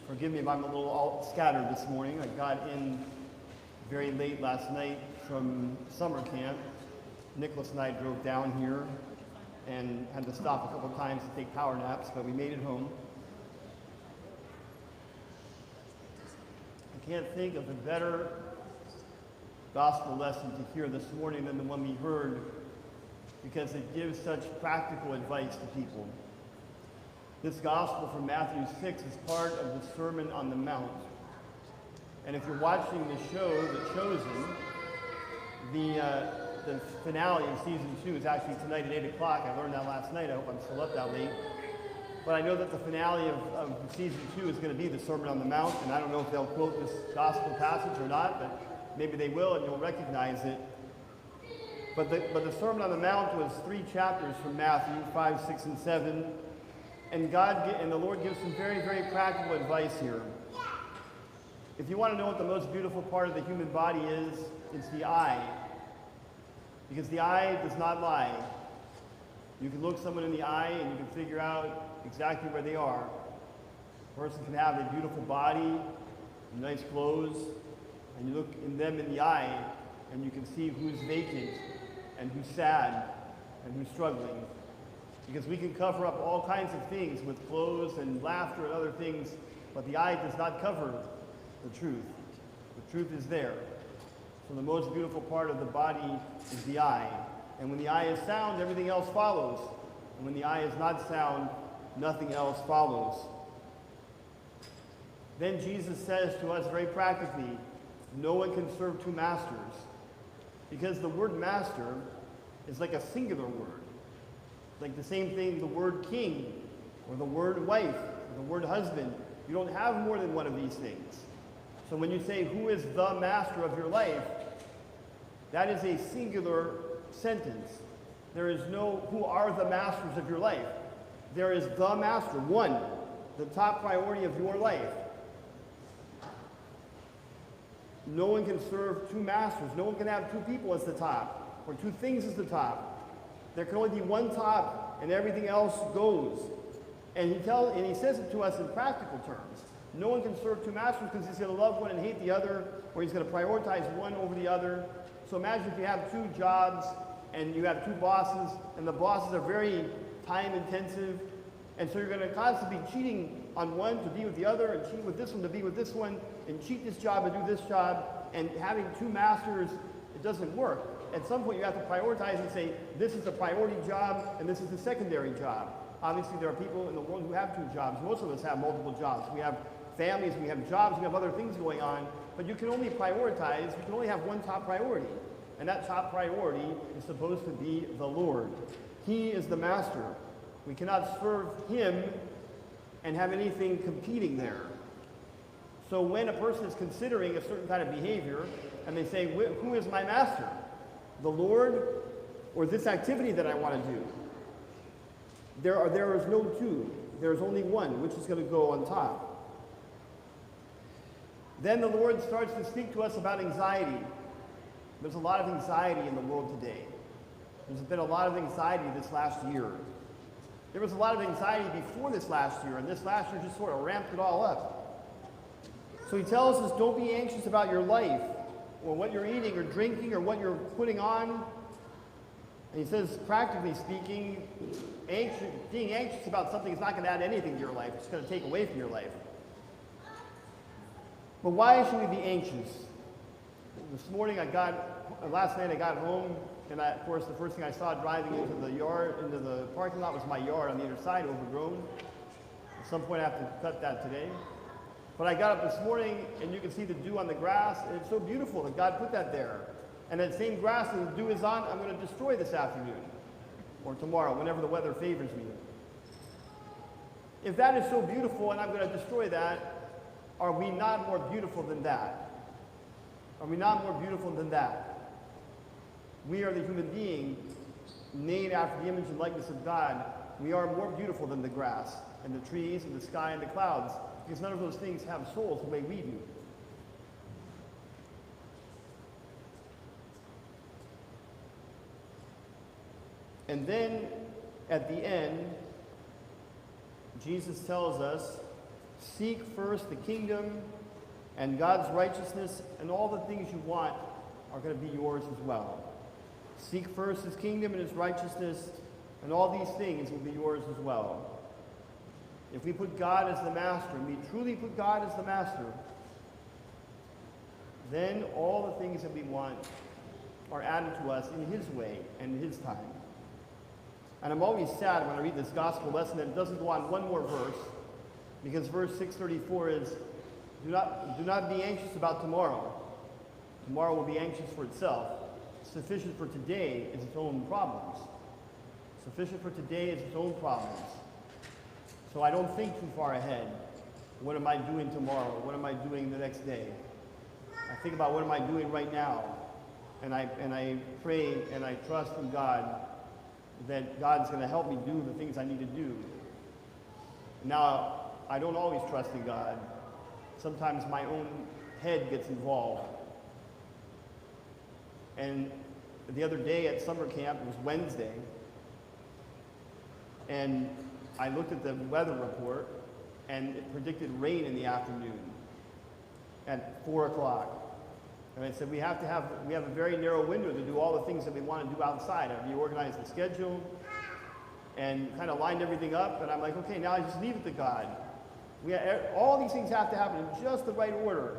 Forgive me if I'm a little all scattered this morning. I got in very late last night from summer camp. Nicholas and I drove down here and had to stop a couple times to take power naps, but we made it home. I can't think of a better gospel lesson to hear this morning than the one we heard, because it gives such practical advice to people. This gospel from Matthew 6 is part of the Sermon on the Mount. And if you're watching the show, The Chosen, the finale of season 2 is actually tonight at 8 o'clock. I learned that last night. I hope I'm still up that late. But I know that the finale of season 2 is going to be the Sermon on the Mount, and I don't know if they'll quote this gospel passage or not, but maybe they will and you'll recognize it. But the Sermon on the Mount was 3 chapters from Matthew, 5, 6, and 7. And the Lord gives some very, very practical advice here. If you want to know what the most beautiful part of the human body is, it's the eye. Because the eye does not lie. You can look someone in the eye and you can figure out exactly where they are. A person can have a beautiful body, nice clothes, and you look in them in the eye and you can see who's vacant and who's sad and who's struggling. Because we can cover up all kinds of things with clothes and laughter and other things, but the eye does not cover the truth. The truth is there. So the most beautiful part of the body is the eye. And when the eye is sound, everything else follows. And when the eye is not sound, nothing else follows. Then Jesus says to us very practically, no one can serve 2 masters. Because the word master is like a singular word. Like the same thing, the word king, or the word wife, or the word husband. You don't have more than one of these things. So when you say, who is the master of your life, that is a singular sentence. There is no, who are the masters of your life? There is the master, one, the top priority of your life. No one can serve 2 masters. No one can have 2 people as the top, or 2 things as the top. There can only be one top, and everything else goes. And he says it to us in practical terms. No one can serve 2 masters because he's going to love one and hate the other, or he's going to prioritize one over the other. So imagine if you have 2 jobs, and you have 2 bosses, and the bosses are very time intensive, and so you're going to constantly be cheating on one to be with the other, and cheat with this one to be with this one, and cheat this job and do this job, and having 2 masters, it doesn't work. At some point you have to prioritize and say, this is the priority job and this is the secondary job. Obviously there are people in the world who have 2 jobs. Most of us have multiple jobs. We have families, we have jobs, we have other things going on, but you can only prioritize, you can only have one top priority. And that top priority is supposed to be the Lord. He is the master. We cannot serve him and have anything competing there. So when a person is considering a certain kind of behavior and they say, who is my master? The Lord or this activity that I want to do? There is no 2. There is only one, which is going to go on top. Then the Lord starts to speak to us about anxiety. There's a lot of anxiety in the world today. There's been a lot of anxiety this last year. There was a lot of anxiety before this last year, and this last year just sort of ramped it all up. So he tells us, don't be anxious about your life, or what you're eating or drinking or what you're putting on. And he says, practically speaking, being anxious about something is not going to add anything to your life. It's going to take away from your life. But why should we be anxious? Last night I got home, and of course the first thing I saw driving into the parking lot was my yard on the other side, overgrown. At some point I have to cut that today. But I got up this morning, and you can see the dew on the grass, and it's so beautiful that God put that there. And that same grass that the dew is on, I'm going to destroy this afternoon, or tomorrow, whenever the weather favors me. If that is so beautiful and I'm going to destroy that, are we not more beautiful than that? Are we not more beautiful than that? We are the human being made after the image and likeness of God. We are more beautiful than the grass, and the trees, and the sky, and the clouds. Because none of those things have souls the way we do. And then, at the end, Jesus tells us Seek first the kingdom and God's righteousness, and all the things you want are going to be yours as well. Seek first his kingdom and his righteousness, and all these things will be yours as well. If we put God as the master, and we truly put God as the master, then all the things that we want are added to us in his way and in his time. And I'm always sad when I read this gospel lesson that it doesn't go on one more verse, because verse 634 is, do not be anxious about tomorrow. Tomorrow will be anxious for itself. Sufficient for today is its own problems. Sufficient for today is its own problems. So I don't think too far ahead. What am I doing tomorrow? What am I doing the next day? I think about what am I doing right now? And I pray and I trust in God that God's going to help me do the things I need to do. Now, I don't always trust in God. Sometimes my own head gets involved. And the other day at summer camp, it was Wednesday, and I looked at the weather report, and it predicted rain in the afternoon at 4 o'clock. And I said, we have a very narrow window to do all the things that we want to do outside. I reorganized the schedule and kind of lined everything up, and I'm like, okay, now I just leave it to God. All these things have to happen in just the right order.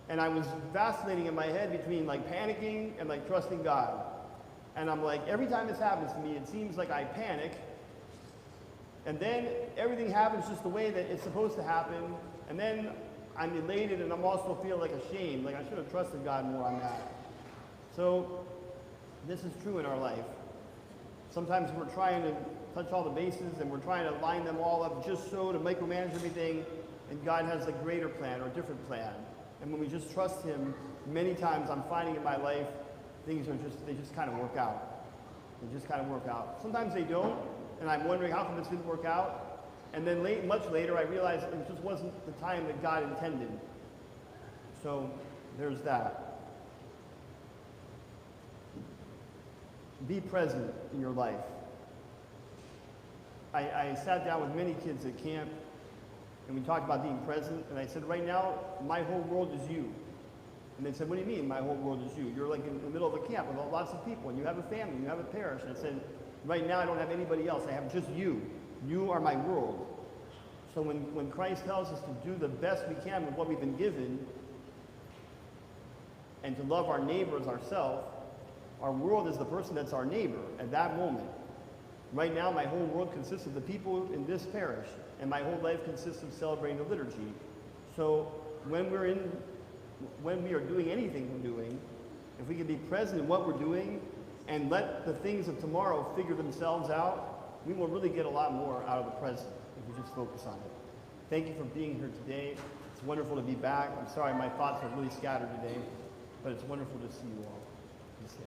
And I was vacillating in my head between like panicking and like trusting God. And I'm like, every time this happens to me, it seems like I panic. And then everything happens just the way that it's supposed to happen. And then I'm elated and I'm also feel like ashamed. Like I should have trusted God more on that. So this is true in our life. Sometimes we're trying to touch all the bases and we're trying to line them all up just so to micromanage everything. And God has a greater plan or a different plan. And when we just trust him, many times I'm finding in my life, things they just kind of work out. They just kind of work out. Sometimes they don't, and I'm wondering how come this didn't work out. And then much later, I realized it just wasn't the time that God intended. So there's that. Be present in your life. I sat down with many kids at camp, and we talked about being present, and I said, right now, my whole world is you. And they said, what do you mean, my whole world is you? You're like in the middle of a camp with lots of people, and you have a family, you have a parish. And I said, right now, I don't have anybody else. I have just you. You are my world. So when Christ tells us to do the best we can with what we've been given, and to love our neighbor as ourselves, our world is the person that's our neighbor at that moment. Right now, my whole world consists of the people in this parish, and my whole life consists of celebrating the liturgy. So when we are doing anything we're doing, if we can be present in what we're doing and let the things of tomorrow figure themselves out, we will really get a lot more out of the present if we just focus on it. Thank you for being here today. It's wonderful to be back. I'm sorry my thoughts are really scattered today, but it's wonderful to see you all. Be safe.